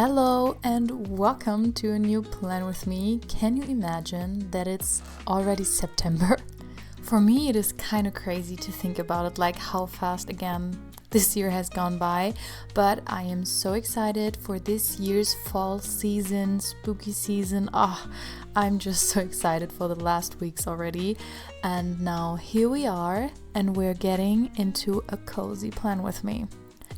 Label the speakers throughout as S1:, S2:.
S1: Hello and welcome to a new plan with me. Can you imagine that it's already September? For me, it is kind of crazy to think about it, like how fast again this year has gone by. But I am so excited for this year's fall season, spooky season. I'm just so excited for the last weeks already. And now here we are, and we're getting into a cozy plan with me.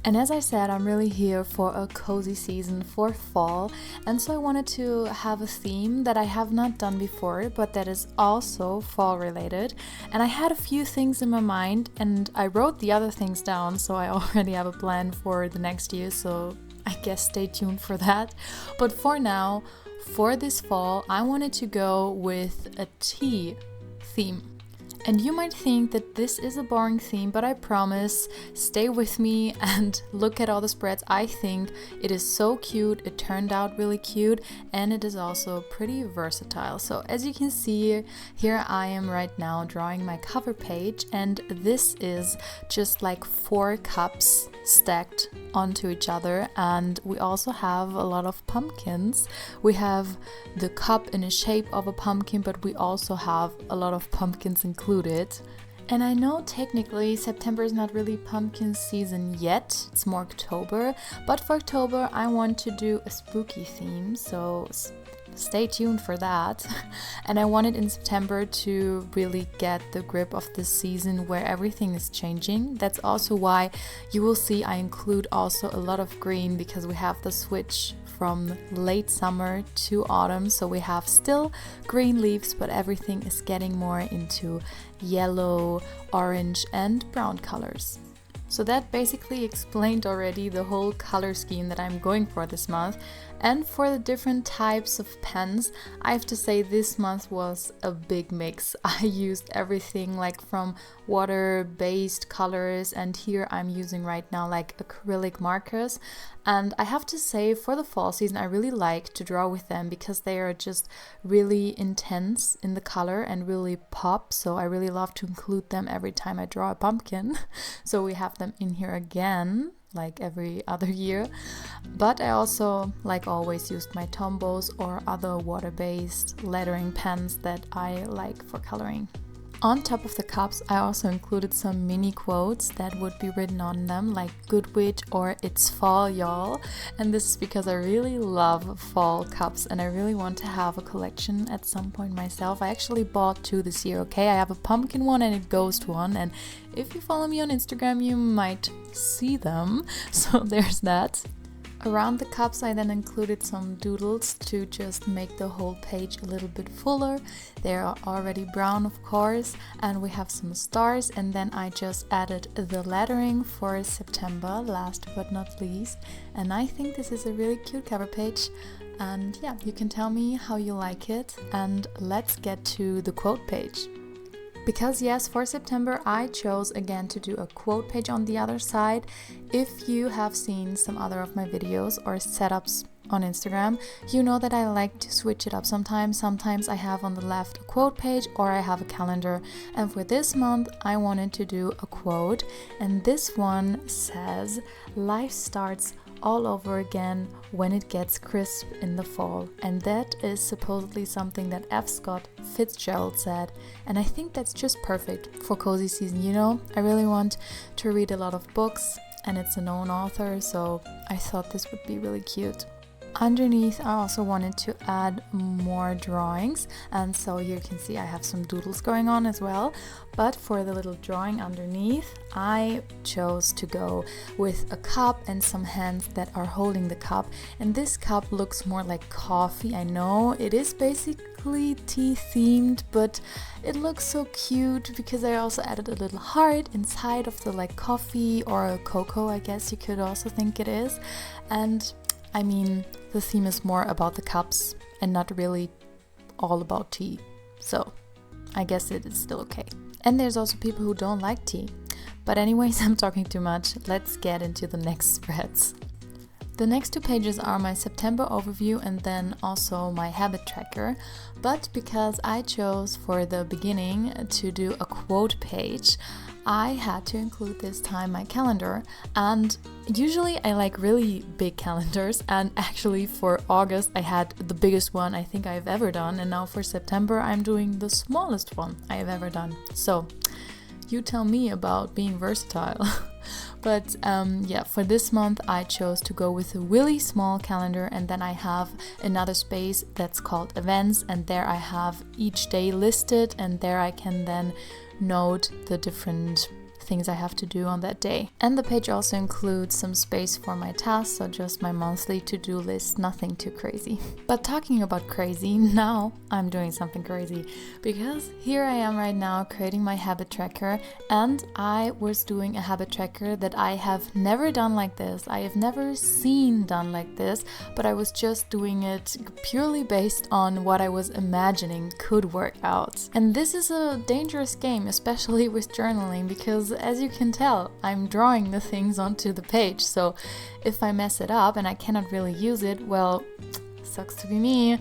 S1: And as I said, I'm really here for a cozy season for fall, and so I wanted to have a theme that I have not done before, but that is also fall related. And I had a few things in my mind, and I wrote the other things down, so I already have a plan for the next year, so I guess stay tuned for that. But for now, for this fall, I wanted to go with a tea theme. And you might think that this is a boring theme, but I promise, stay with me and look at all the spreads. I think it is so cute, it turned out really cute, and it is also pretty versatile. So as you can see, here I am right now drawing my cover page, and this is just like 4 cups stacked onto each other, and we also have a lot of pumpkins. We have the cup in a shape of a pumpkin, but we also have a lot of pumpkins included. And I know technically September is not really pumpkin season yet, it's more October, but for October I want to do a spooky theme, so stay tuned for that. And I wanted in September to really get the grip of this season where everything is changing. That's also why you will see I include also a lot of green, because we have the switch from late summer to autumn, so we have still green leaves, but everything is getting more into yellow, orange and brown colors. So that basically explained already the whole color scheme that I'm going for this month. And for the different types of pens, I have to say this month was a big mix. I used everything like from water-based colors, and here I'm using right now like acrylic markers. And I have to say for the fall season, I really like to draw with them because they are just really intense in the color and really pop. So I really love to include them every time I draw a pumpkin. So we have them in here again, like every other year. But I also, like always, used my Tombows or other water-based lettering pens that I like for coloring. On top of the cups, I also included some mini quotes that would be written on them, like "Good witch" or "It's fall, y'all." And this is because I really love fall cups and I really want to have a collection at some point myself. I actually bought 2 this year, okay? I have a pumpkin one and a ghost one, and if you follow me on Instagram, you might see them. So there's that. Around the cups I then included some doodles to just make the whole page a little bit fuller. They are already brown, of course, and we have some stars, and then I just added the lettering for September, last but not least. And I think this is a really cute cover page. And yeah, you can tell me how you like it, and let's get to the quote page. Because yes, for September I chose again to do a quote page on the other side. If you have seen some other of my videos or setups on Instagram, you know that I like to switch it up sometimes. Sometimes I have on the left a quote page or I have a calendar. And for this month I wanted to do a quote, and this one says, "Life starts all over again when it gets crisp in the fall." And that is supposedly something that F. Scott Fitzgerald said, and I think that's just perfect for cozy season. You know, I really want to read a lot of books, and it's a known author, so I thought this would be really cute. Underneath I also wanted to add more drawings, and so you can see I have some doodles going on as well. But for the little drawing underneath, I chose to go with a cup and some hands that are holding the cup, and this cup looks more like coffee. I know it is basically tea themed, but it looks so cute because I also added a little heart inside of the like coffee or a cocoa, I guess you could also think it is. And I mean, the theme is more about the cups and not really all about tea, so I guess it is still okay. And there's also people who don't like tea. But anyways, I'm talking too much. Let's get into the next spreads. The next 2 pages are my September overview and then also my habit tracker. But because I chose for the beginning to do a quote page, I had to include this time my calendar, and usually I like really big calendars, and actually for August I had the biggest one I think I've ever done, and now for September I'm doing the smallest one I have ever done. So you tell me about being versatile. But yeah, for this month I chose to go with a really small calendar, and then I have another space that's called events, and there I have each day listed, and there I can then note the different things I have to do on that day. And the page also includes some space for my tasks, so just my monthly to-do list, nothing too crazy. But talking about crazy, now I'm doing something crazy, because here I am right now creating my habit tracker, and I was doing a habit tracker that I have never done like this. I have never seen done like this, but I was just doing it purely based on what I was imagining could work out. And this is a dangerous game, especially with journaling, because as you can tell, I'm drawing the things onto the page, so if I mess it up and I cannot really use it, well, sucks to be me,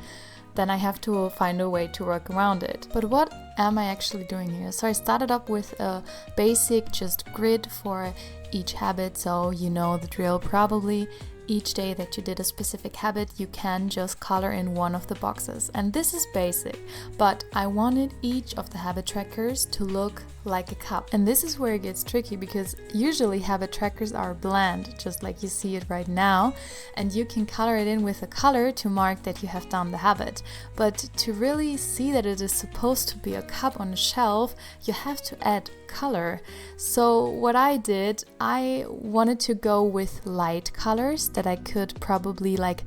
S1: then I have to find a way to work around it. But what am I actually doing here? So I started up with a basic just grid for each habit, so you know the drill probably. Each day that you did a specific habit, you can just color in one of the boxes. And this is basic, but I wanted each of the habit trackers to look like a cup. And this is where it gets tricky, because usually habit trackers are bland, just like you see it right now, and you can color it in with a color to mark that you have done the habit. But to really see that it is supposed to be a cup on a shelf, you have to add color. So what I did, I wanted to go with light colors that I could probably like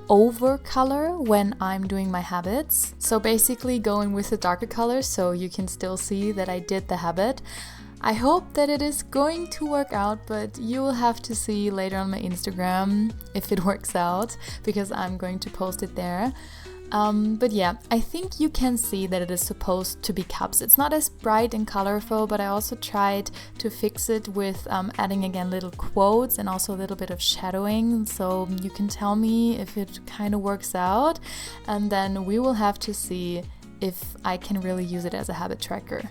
S1: over color when I'm doing my habits. So basically going with the darker colors so you can still see that I did the habit. I hope that it is going to work out, but you will have to see later on my Instagram if it works out, because I'm going to post it there. But yeah, I think you can see that it is supposed to be cups. It's not as bright and colorful, but I also tried to fix it with adding again little quotes and also a little bit of shadowing. So you can tell me if it kind of works out, and then we will have to see if I can really use it as a habit tracker.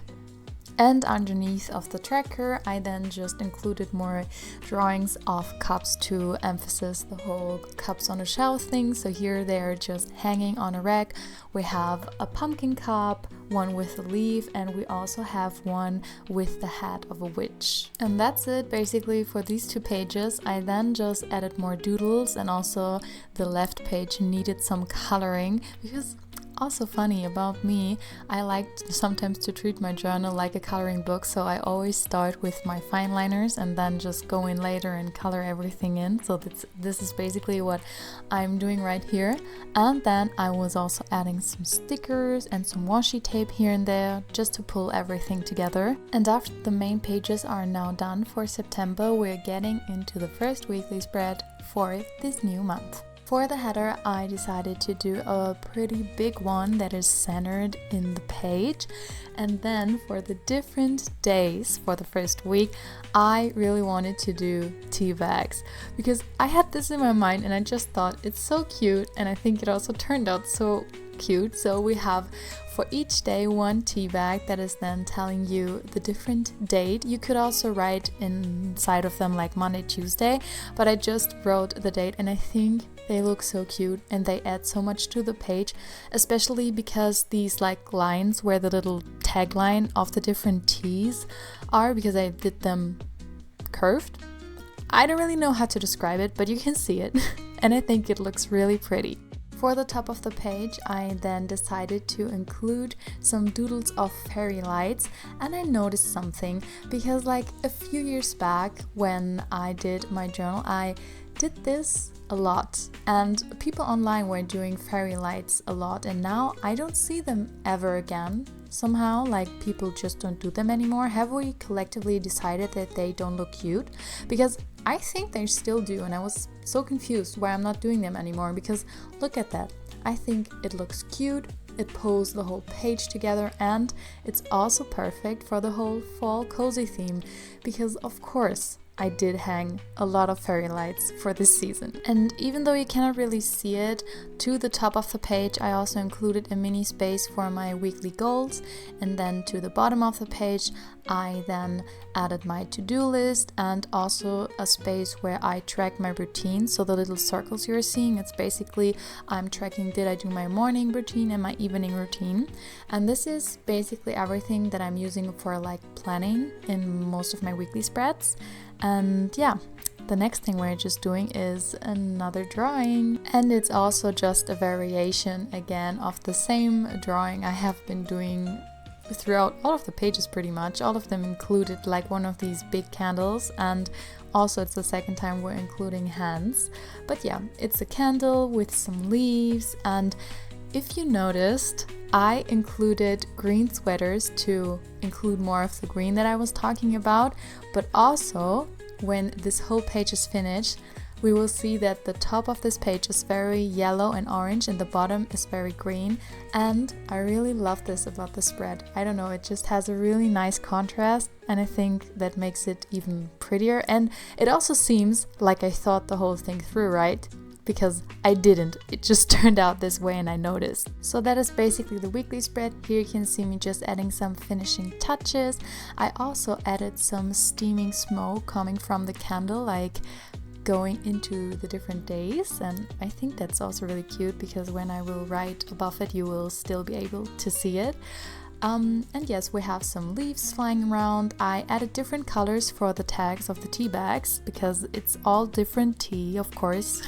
S1: And underneath of the tracker, I then just included more drawings of cups to emphasize the whole cups on a shelf thing. So here they're just hanging on a rack. We have a pumpkin cup, one with a leaf, and we also have one with the head of a witch. And that's it basically for these two pages. I then just added more doodles, and also the left page needed some coloring, because also funny about me, I like sometimes to treat my journal like a coloring book, so I always start with my fine liners and then just go in later and color everything in. So this is basically what I'm doing right here. And then I was also adding some stickers and some washi tape here and there just to pull everything together. And after the main pages are now done for September, we're getting into the first weekly spread for this new month. For the header, I decided to do a pretty big one that is centered in the page. And then for the different days for the first week, I really wanted to do tea bags, because I had this in my mind and I just thought it's so cute, and I think it also turned out so cute. So we have for each day one tea bag that is then telling you the different date. You could also write inside of them like Monday, Tuesday, but I just wrote the date, and I think they look so cute and they add so much to the page, especially because these like lines where the little tagline of the different teas are, because I did them curved. I don't really know how to describe it, but you can see it and I think it looks really pretty. For the top of the page, I then decided to include some doodles of fairy lights, and I noticed something, because like a few years back when I did my journal, I did this a lot, and people online were doing fairy lights a lot, and now I don't see them ever again. Somehow, like, people just don't do them anymore. Have we collectively decided that they don't look cute? Because I think they still do, and I was so confused why I'm not doing them anymore, because look at that. I think it looks cute, it pulls the whole page together, and it's also perfect for the whole fall cozy theme, because of course I did hang a lot of fairy lights for this season. And even though you cannot really see it, to the top of the page I also included a mini space for my weekly goals, and then to the bottom of the page I then added my to-do list and also a space where I track my routine. So the little circles you're seeing, it's basically I'm tracking did I do my morning routine and my evening routine. And this is basically everything that I'm using for like planning in most of my weekly spreads. And yeah, the next thing we're just doing is another drawing, and it's also just a variation again of the same drawing I have been doing throughout all of the pages pretty much. All of them included like one of these big candles, and also it's the second time we're including hands. But yeah, it's a candle with some leaves, and if you noticed, I included green sweaters to include more of the green that I was talking about, but also when this whole page is finished, we will see that the top of this page is very yellow and orange and the bottom is very green. And I really love this about the spread. I don't know, it just has a really nice contrast, and I think that makes it even prettier. And it also seems like I thought the whole thing through, right? Because I didn't, it just turned out this way and I noticed. So that is basically the weekly spread. Here you can see me just adding some finishing touches. I also added some steaming smoke coming from the candle, like going into the different days, and I think that's also really cute because when I will write above it you will still be able to see it. And yes, we have some leaves flying around. I added different colors for the tags of the tea bags because it's all different tea, of course.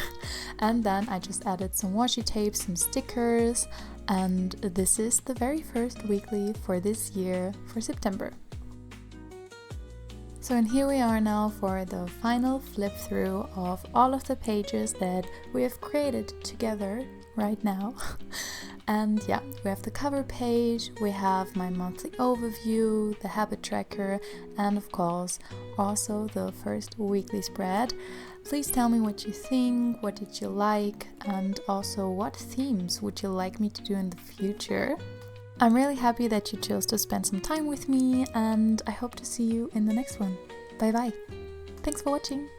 S1: And then I just added some washi tape, some stickers, and this is the very first weekly for this year for September. So and here we are now for the final flip through of all of the pages that we have created together right now. And yeah, we have the cover page, we have my monthly overview, the habit tracker, and of course also the first weekly spread. Please tell me what you think, what did you like, and also what themes would you like me to do in the future. I'm really happy that you chose to spend some time with me, and I hope to see you in the next one. Bye bye. Thanks for watching.